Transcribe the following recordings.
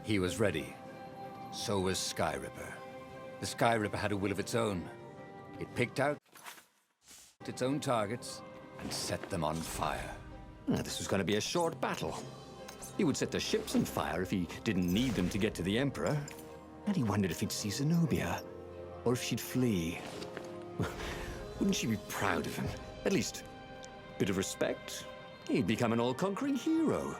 He was ready. So was Skyripper. The Skyripper had a will of its own. It picked out its own targets and set them on fire. This was going to be a short battle. He would set the ships on fire if he didn't need them to get to the Emperor. And he wondered if he'd see Zenobia, or if she'd flee. Wouldn't she be proud of him? At least, a bit of respect. He'd become an all-conquering hero.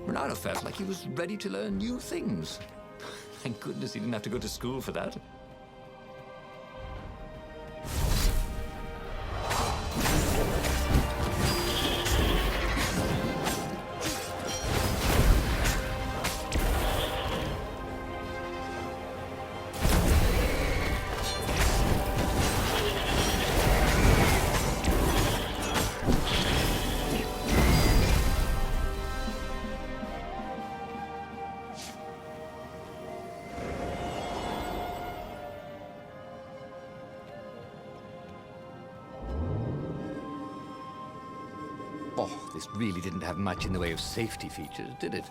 Ronaldo felt like he was ready to learn new things. Thank goodness he didn't have to go to school for that. Oh, this really didn't have much in the way of safety features, did it?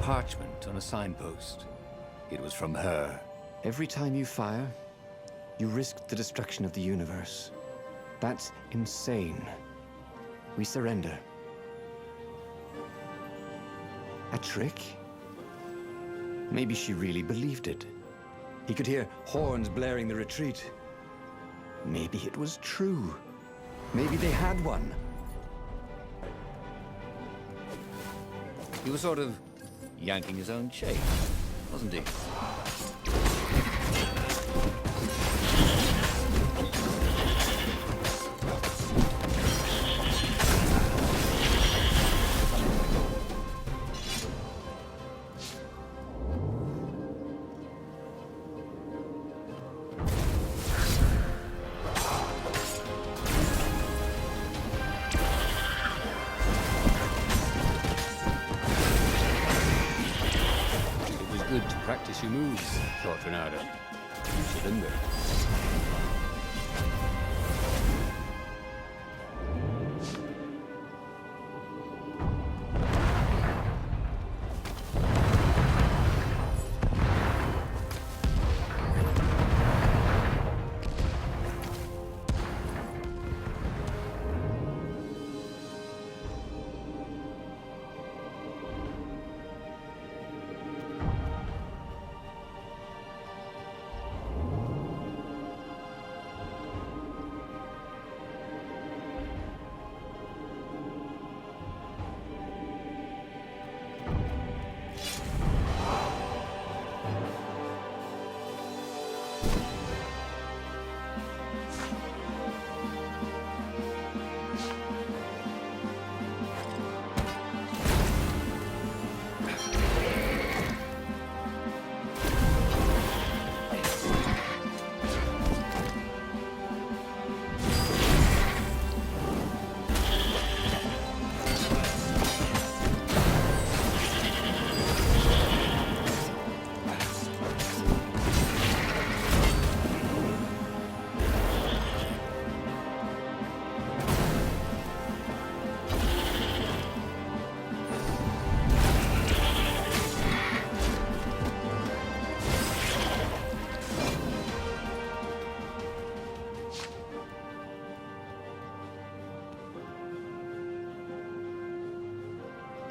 Parchment on a signpost. It was from her. Every time you fire, you risk the destruction of the universe. That's insane. We surrender. A trick? Maybe she really believed it. He could hear horns blaring the retreat. Maybe it was true. Maybe they had one. He was sort of yanking his own chain, wasn't he? Good to practice your moves, thought Ronaldo. You should linger.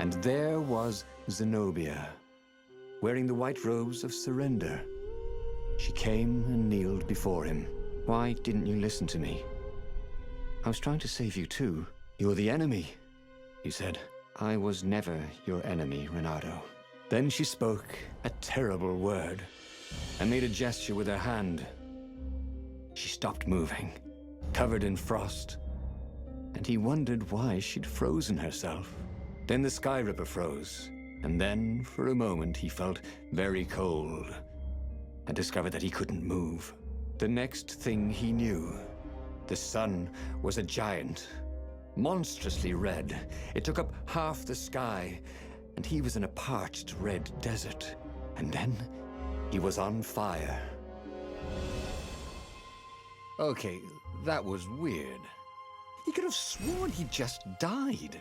And there was Zenobia, wearing the white robes of surrender. She came and kneeled before him. Why didn't you listen to me? I was trying to save you too. You're the enemy, he said. I was never your enemy, Renato. Then she spoke a terrible word and made a gesture with her hand. She stopped moving, covered in frost, and he wondered why she'd frozen herself. Then the Sky Ripper froze, and then, for a moment, he felt very cold and discovered that he couldn't move. The next thing he knew, the sun was a giant, monstrously red. It took up half the sky, and he was in a parched red desert. And then he was on fire. Okay, that was weird. He could have sworn he just died.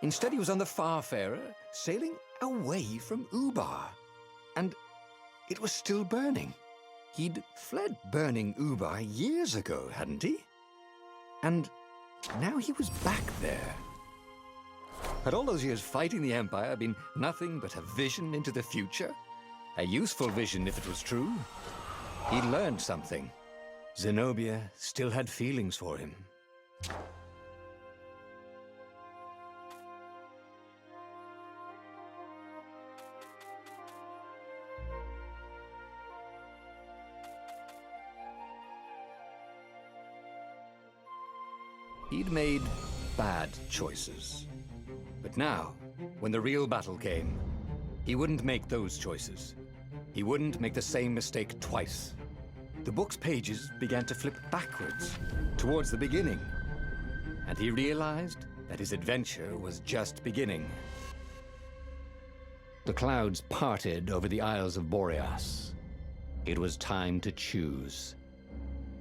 Instead, he was on the Farfarer, sailing away from Ubar. And it was still burning. He'd fled burning Ubar years ago, hadn't he? And now he was back there. Had all those years fighting the Empire been nothing but a vision into the future? A useful vision if it was true. He'd learned something. Zenobia still had feelings for him. He'd made bad choices. But now, when the real battle came, he wouldn't make those choices. He wouldn't make the same mistake twice. The book's pages began to flip backwards, towards the beginning. And he realized that his adventure was just beginning. The clouds parted over the Isles of Boreas. It was time to choose.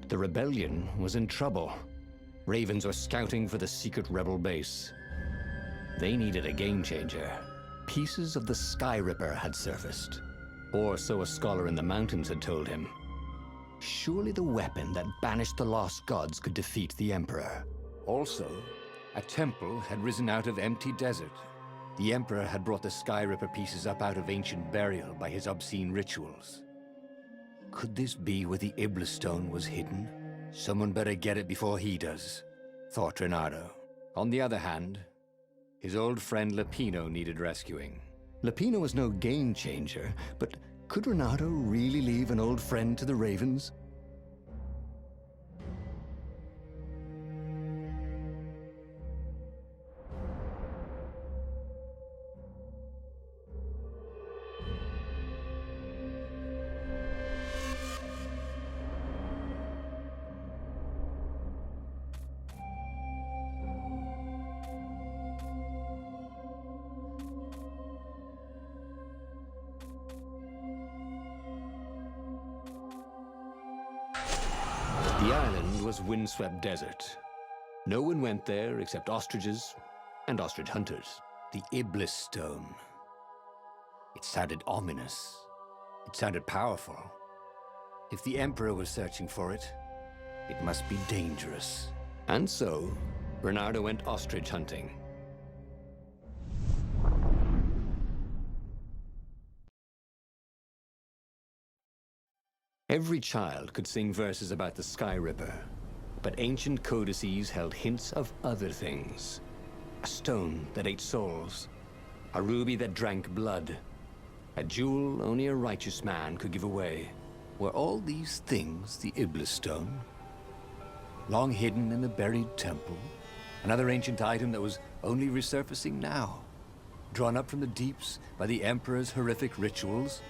The rebellion was in trouble. Ravens were scouting for the secret rebel base. They needed a game changer. Pieces of the Sky Ripper had surfaced, or so a scholar in the mountains had told him. Surely the weapon that banished the lost gods could defeat the Emperor. Also, a temple had risen out of empty desert. The Emperor had brought the Sky Ripper pieces up out of ancient burial by his obscene rituals. Could this be where the Iblis stone was hidden? Someone better get it before he does, thought Renato. On the other hand, his old friend Lapino needed rescuing. Lapino was no game changer, but could Renato really leave an old friend to the Ravens? The island was windswept desert. No one went there except ostriches and ostrich hunters. The Iblis stone. It sounded ominous. It sounded powerful. If the Emperor was searching for it, it must be dangerous. And so, Bernardo went ostrich hunting. Every child could sing verses about the Sky Ripper, but ancient codices held hints of other things. A stone that ate souls, a ruby that drank blood, a jewel only a righteous man could give away. Were all these things the Iblis stone? Long hidden in a buried temple? Another ancient item that was only resurfacing now? Drawn up from the deeps by the Emperor's horrific rituals?